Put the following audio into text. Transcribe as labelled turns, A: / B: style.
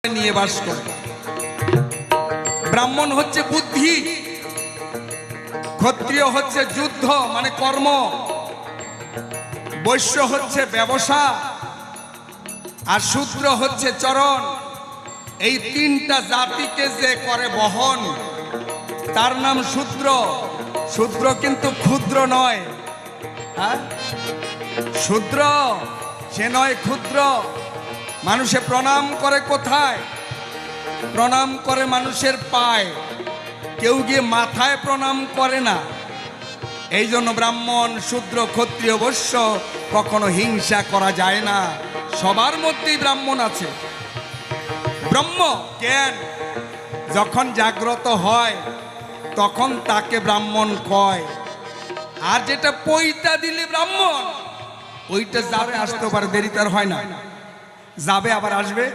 A: নিয়ে বাস করে। ব্রাহ্মণ হচ্ছে বুদ্ধি, ক্ষত্রিয় হচ্ছে যুদ্ধ মানে কর্ম, বৈশ্য হচ্ছে ব্যবসা, আর শূদ্র হচ্ছে চরণ। এই তিনটা জাতিকে যে করে বহন তার নাম শূদ্র। শূদ্র কিন্তু ক্ষুদ্র নয়, হ্যাঁ শূদ্র সে নয়, ক্ষুদ্র। মানুষে প্রণাম করে কোথায়? প্রণাম করে মানুষের পায়, কেউ গিয়ে মাথায় প্রণাম করে না। এই জন্য ব্রাহ্মণ শূদ্র ক্ষত্রিয় বৈশ্য কখনো হিংসা করা যায় না। সবার মধ্যেই ব্রাহ্মণ আছে। ব্রহ্ম জ্ঞান যখন জাগ্রত হয় তখন তাকে ব্রাহ্মণ কয়। আর যেটা পৈতা দিলে ব্রাহ্মণ, ওইটা যাবে আসতে পারে, দেরি তার হয় না, যাবে আবার আসবে।